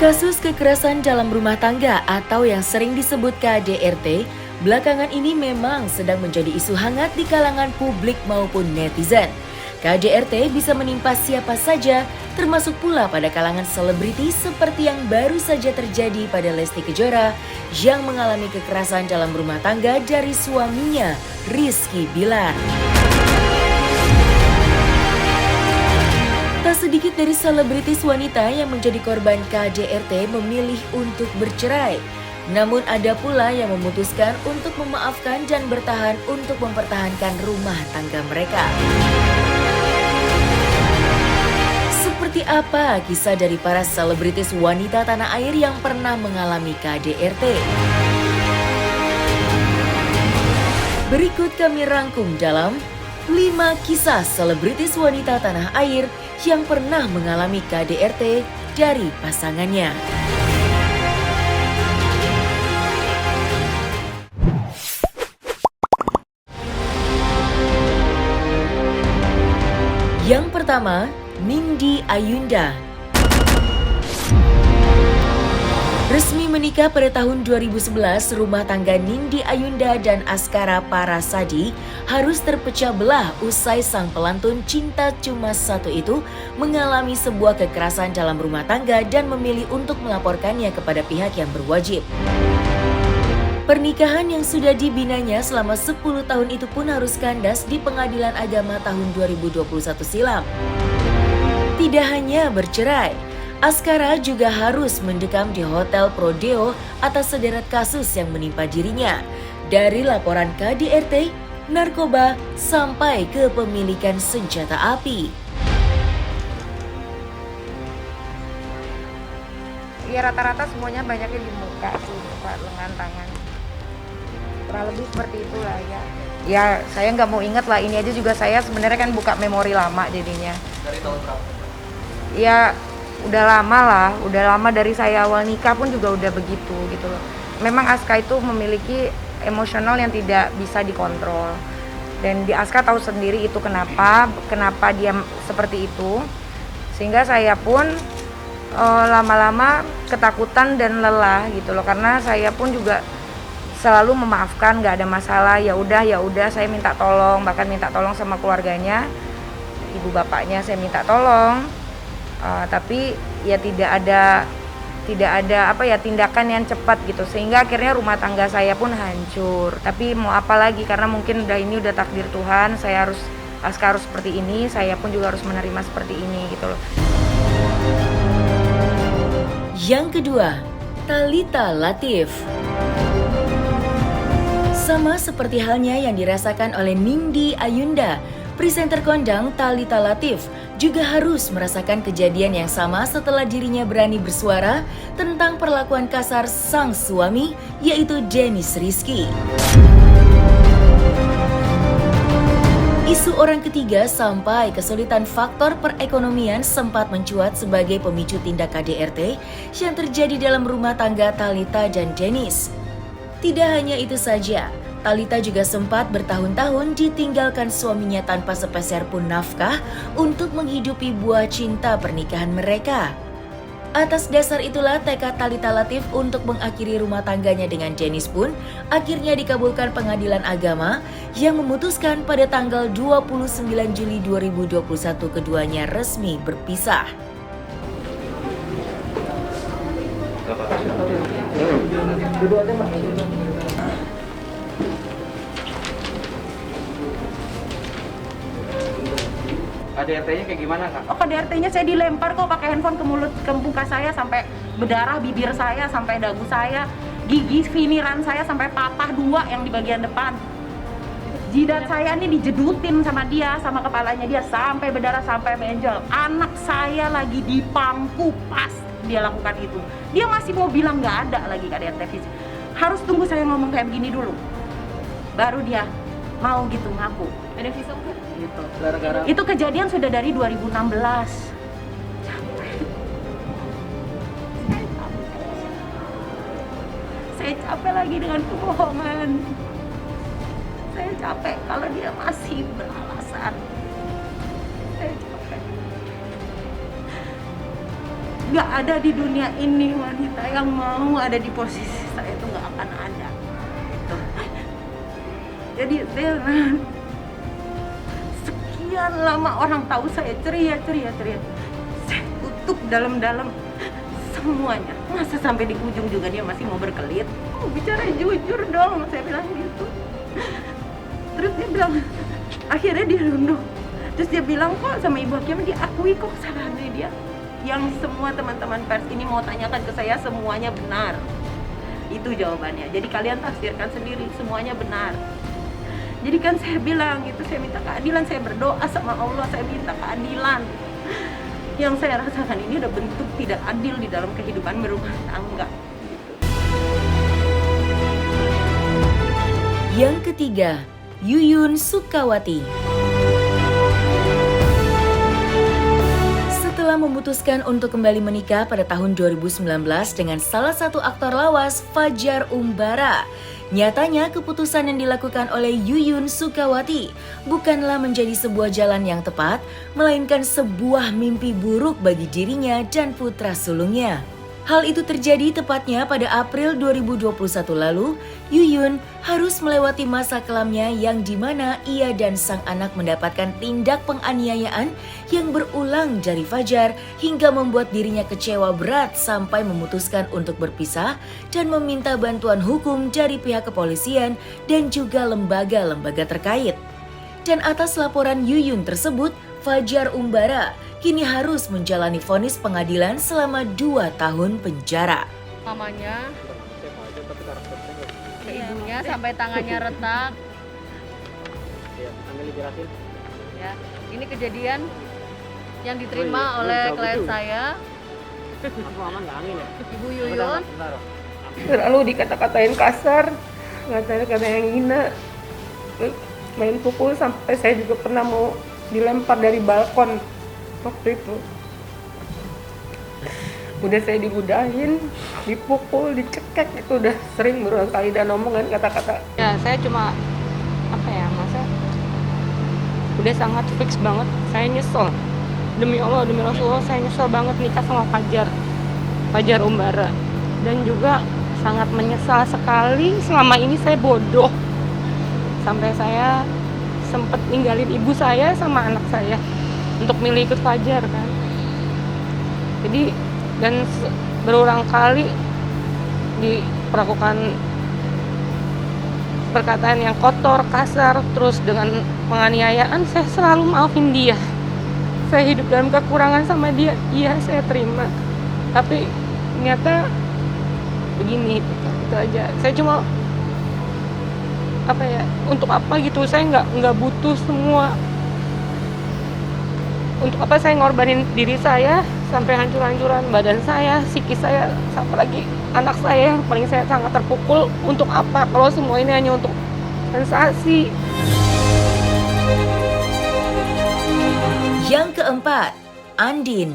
Kasus kekerasan dalam rumah tangga atau yang sering disebut KDRT, belakangan ini memang sedang menjadi isu hangat di kalangan publik maupun netizen. KDRT bisa menimpa siapa saja, termasuk pula pada kalangan selebriti seperti yang baru saja terjadi pada Lesti Kejora yang mengalami kekerasan dalam rumah tangga dari suaminya, Rizky Bilar. Tak sedikit dari selebritis wanita yang menjadi korban KDRT memilih untuk bercerai. Namun ada pula yang memutuskan untuk memaafkan dan bertahan untuk mempertahankan rumah tangga mereka. Seperti apa kisah dari para selebritis wanita tanah air yang pernah mengalami KDRT? Berikut kami rangkum dalam 5 kisah selebritis wanita tanah air yang pernah mengalami KDRT dari pasangannya. Yang pertama, Nindi Ayunda. Resmi menikah pada tahun 2011, rumah tangga Nindi Ayunda dan Askara Parasadi harus terpecah belah usai sang pelantun Cinta Cuma Satu itu mengalami sebuah kekerasan dalam rumah tangga dan memilih untuk melaporkannya kepada pihak yang berwajib. Pernikahan yang sudah dibinanya selama 10 tahun itu pun harus kandas di Pengadilan Agama tahun 2021 silam. Tidak hanya bercerai, Askara juga harus mendekam di Hotel Prodeo atas sederet kasus yang menimpa dirinya. Dari laporan KDRT, narkoba, sampai kepemilikan senjata api. Ya rata-rata semuanya banyaknya di muka sih, muka, lengan, tangan. Kurang lebih seperti itulah ya. Ya saya nggak mau inget lah, ini aja juga saya sebenarnya kan buka memori lama jadinya. Dari tahun berapa? Ya udah lama dari saya awal nikah pun juga udah begitu gitu loh. Memang Aska itu memiliki emosional yang tidak bisa dikontrol. Dan di Aska tahu sendiri itu kenapa dia seperti itu. Sehingga saya pun lama-lama ketakutan dan lelah gitu loh, karena saya pun juga selalu memaafkan, nggak ada masalah, ya udah saya minta tolong, bahkan minta tolong sama keluarganya, ibu bapaknya saya minta tolong. Tapi ya tidak ada tindakan yang cepat gitu, sehingga akhirnya rumah tangga saya pun hancur. Tapi mau apa lagi, karena mungkin ini udah takdir Tuhan, Aska harus seperti ini, saya pun juga harus menerima seperti ini gitu loh. Yang kedua, Thalita Latief. Sama seperti halnya yang dirasakan oleh Nindi Ayunda, presenter kondang Thalita Latief juga harus merasakan kejadian yang sama setelah dirinya berani bersuara tentang perlakuan kasar sang suami, yaitu Dennis Rizky. Isu orang ketiga sampai kesulitan faktor perekonomian sempat mencuat sebagai pemicu tindak KDRT yang terjadi dalam rumah tangga Thalita dan Dennis. Tidak hanya itu saja, Thalita juga sempat bertahun-tahun ditinggalkan suaminya tanpa sepeser pun nafkah untuk menghidupi buah cinta pernikahan mereka. Atas dasar itulah tekad Thalita Latief untuk mengakhiri rumah tangganya dengan Dennis pun akhirnya dikabulkan Pengadilan Agama yang memutuskan pada tanggal 29 Juli 2021 keduanya resmi berpisah. KDRT-nya kayak gimana, Kak? Oh, KDRT-nya saya dilempar kok pakai handphone ke muka saya, sampai berdarah bibir saya, sampai dagu saya, gigi finiran saya sampai patah 2 yang di bagian depan. Jidat saya ini dijedutin sama dia, sama kepalanya dia, sampai berdarah, sampai menjel. Anak saya lagi di pangku pas dia lakukan itu. Dia masih mau bilang nggak ada lagi KDRT fisik. Harus tunggu saya ngomong kayak begini dulu, baru dia mau gitu ngaku. Ada visum kan? Gitu. Gara-gara Itu kejadian sudah dari 2016. Saya capek lagi dengan kebohongan. Saya capek kalau dia masih beralasan. Saya capek. Nggak ada di dunia ini wanita yang mau ada di posisi saya, itu nggak akan ada gitu. Jadi saya sekian lama orang tahu saya ceria, saya tutup dalam-dalam semuanya. Masa sampai di ujung juga dia masih mau berkelit? Bicara jujur dong, saya bilang gitu. Terus dia bilang, akhirnya dia nunduk. Terus dia bilang kok sama Ibu Hakim, dia akui kok kesalahannya dia. Yang semua teman-teman pers ini mau tanyakan ke saya, semuanya benar. Itu jawabannya. Jadi kalian tafsirkan sendiri, semuanya benar. Jadi kan saya bilang gitu, saya minta keadilan, saya berdoa sama Allah, saya minta keadilan. Yang saya rasakan ini udah bentuk tidak adil di dalam kehidupan berumah tangga. Yang ketiga, Yuyun Sukawati. Setelah memutuskan untuk kembali menikah pada tahun 2019 dengan salah satu aktor lawas Fajar Umbara, nyatanya keputusan yang dilakukan oleh Yuyun Sukawati bukanlah menjadi sebuah jalan yang tepat, melainkan sebuah mimpi buruk bagi dirinya dan putra sulungnya. Hal itu terjadi tepatnya pada April 2021 lalu. Yuyun harus melewati masa kelamnya yang dimana ia dan sang anak mendapatkan tindak penganiayaan yang berulang dari Fajar hingga membuat dirinya kecewa berat sampai memutuskan untuk berpisah dan meminta bantuan hukum dari pihak kepolisian dan juga lembaga-lembaga terkait. Dan atas laporan Yuyun tersebut, Fajar Umbara kini harus menjalani vonis pengadilan selama 2 tahun penjara. Mamanya ke ibunya sampai tangannya retak. Sambil dijelasin. Ya, ini kejadian yang diterima oleh klien saya, Aku aman nggak angin ya? Ibu Yuyun. Lalu dikata-katain kasar, kata-kata yang hina, main pukul sampai saya juga pernah mau dilempar dari balkon waktu itu. Udah saya dibudahin, dipukul, dicekek, itu udah sering berulang kali dan omongan kata-kata. Ya saya cuma masa udah sangat fix banget, saya nyesel. Demi Allah, demi Rasulullah, saya nyesel banget nikah sama Fajar Umbara. Dan juga sangat menyesal sekali selama ini saya bodoh. Sampai saya sempat ninggalin ibu saya sama anak saya untuk milih ikut Fajar kan. Jadi dan berulang kali diperlakukan perkataan yang kotor, kasar, terus dengan penganiayaan, saya selalu maafin dia. Saya hidup dalam kekurangan sama dia, iya saya terima. Tapi ternyata begini, itu aja. Saya cuma untuk apa gitu, saya nggak butuh semua. Untuk apa saya ngorbanin diri saya sampai hancur-hancuran badan saya, psikis saya, apalagi anak saya yang paling saya sangat terpukul. Untuk apa kalau semua ini hanya untuk sensasi? Yang keempat, Andin.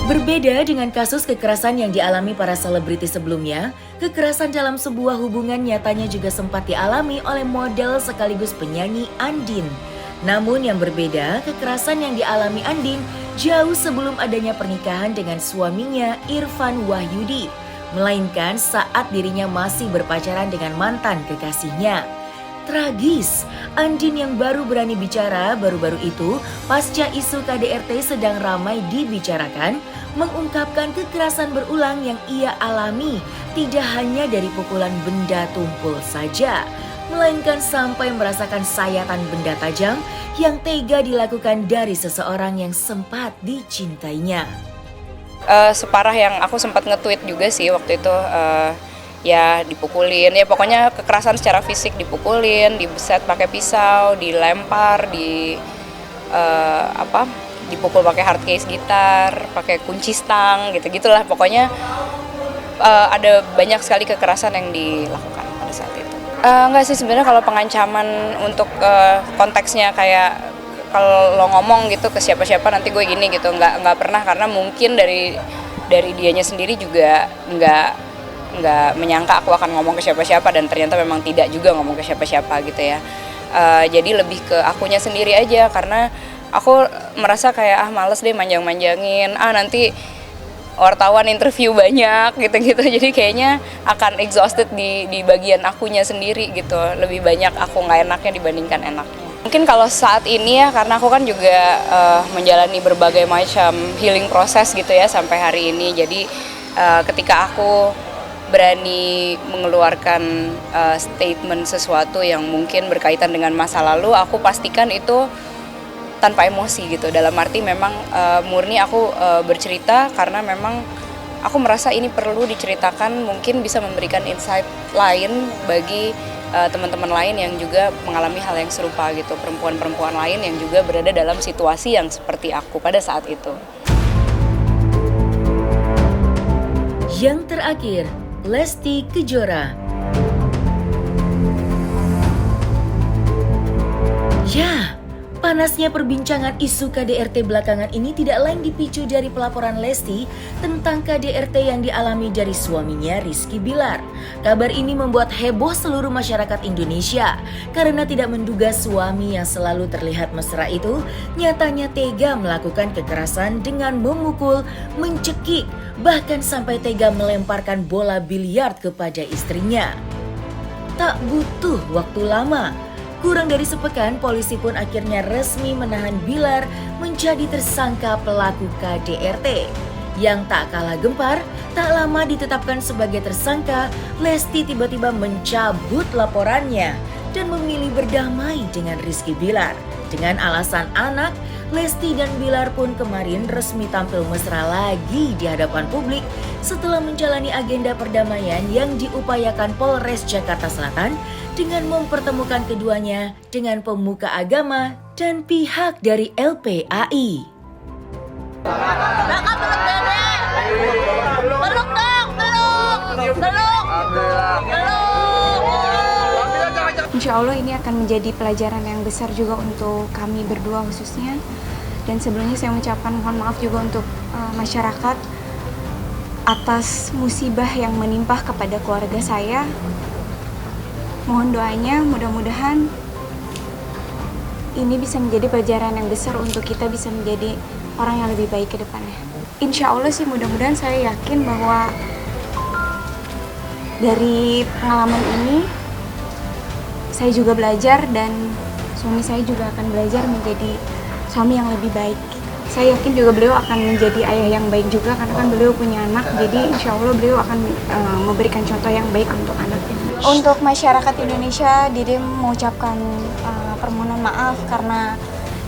Berbeda dengan kasus kekerasan yang dialami para selebritis sebelumnya, kekerasan dalam sebuah hubungan nyatanya juga sempat dialami oleh model sekaligus penyanyi Andin. Namun yang berbeda, kekerasan yang dialami Andin jauh sebelum adanya pernikahan dengan suaminya Irfan Wahyudi, melainkan saat dirinya masih berpacaran dengan mantan kekasihnya. Tragis, Andin yang baru berani bicara baru-baru itu pasca isu KDRT sedang ramai dibicarakan, mengungkapkan kekerasan berulang yang ia alami tidak hanya dari pukulan benda tumpul saja, melainkan sampai merasakan sayatan benda tajam yang tega dilakukan dari seseorang yang sempat dicintainya. Separah yang aku sempat nge-tweet juga sih waktu itu, ya dipukulin, ya pokoknya kekerasan secara fisik, dipukulin, dibeset pakai pisau, dilempar, dipukul pakai hard case gitar, pakai kunci stang, gitu-gitulah. Pokoknya ada banyak sekali kekerasan yang dilakukan pada saat itu. Enggak sih sebenarnya, kalau pengancaman untuk konteksnya kayak kalau lo ngomong gitu ke siapa-siapa nanti gue gini gitu, nggak pernah, karena mungkin dari dianya sendiri juga nggak menyangka aku akan ngomong ke siapa-siapa, dan ternyata memang tidak juga ngomong ke siapa-siapa gitu ya. Jadi lebih ke akunya sendiri aja, karena aku merasa kayak males deh manjang-manjangin, nanti wartawan interview banyak gitu-gitu, jadi kayaknya akan exhausted di bagian akunya sendiri gitu, lebih banyak aku nggak enaknya dibandingkan enaknya. Mungkin kalau saat ini ya, karena aku kan juga menjalani berbagai macam healing proses gitu ya sampai hari ini, jadi ketika aku berani mengeluarkan statement sesuatu yang mungkin berkaitan dengan masa lalu, aku pastikan itu tanpa emosi gitu. Dalam arti memang murni aku bercerita karena memang aku merasa ini perlu diceritakan, mungkin bisa memberikan insight lain bagi teman-teman lain yang juga mengalami hal yang serupa gitu, perempuan-perempuan lain yang juga berada dalam situasi yang seperti aku pada saat itu. Yang terakhir, Lesti Kejora. Ya, panasnya perbincangan isu KDRT belakangan ini tidak lain dipicu dari pelaporan Lesti tentang KDRT yang dialami dari suaminya Rizky Bilar. Kabar ini membuat heboh seluruh masyarakat Indonesia karena tidak menduga suami yang selalu terlihat mesra itu nyatanya tega melakukan kekerasan dengan memukul, mencekik, bahkan sampai tega melemparkan bola biliar kepada istrinya. Tak butuh waktu lama, kurang dari sepekan polisi pun akhirnya resmi menahan Bilar menjadi tersangka pelaku KDRT. Yang tak kalah gempar, tak lama ditetapkan sebagai tersangka, Lesti tiba-tiba mencabut laporannya dan memilih berdamai dengan Rizky Bilar. Dengan alasan anak, Lesti dan Bilar pun kemarin resmi tampil mesra lagi di hadapan publik setelah menjalani agenda perdamaian yang diupayakan Polres Jakarta Selatan dengan mempertemukan keduanya dengan pemuka agama dan pihak dari LPAI. Insya Allah ini akan menjadi pelajaran yang besar juga untuk kami berdua khususnya. Dan sebelumnya saya mengucapkan mohon maaf juga untuk masyarakat atas musibah yang menimpa kepada keluarga saya. Mohon doanya, mudah-mudahan ini bisa menjadi pelajaran yang besar untuk kita bisa menjadi orang yang lebih baik ke depannya. Insya Allah sih mudah-mudahan saya yakin bahwa dari pengalaman ini saya juga belajar dan suami saya juga akan belajar menjadi suami yang lebih baik. Saya yakin juga beliau akan menjadi ayah yang baik juga karena kan beliau punya anak, jadi insya Allah beliau akan memberikan contoh yang baik untuk anaknya. Untuk masyarakat Indonesia, Dede mengucapkan permohonan maaf karena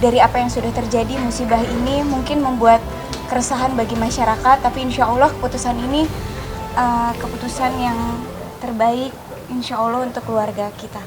dari apa yang sudah terjadi, musibah ini mungkin membuat keresahan bagi masyarakat, tapi insya Allah keputusan ini keputusan yang terbaik insya Allah untuk keluarga kita.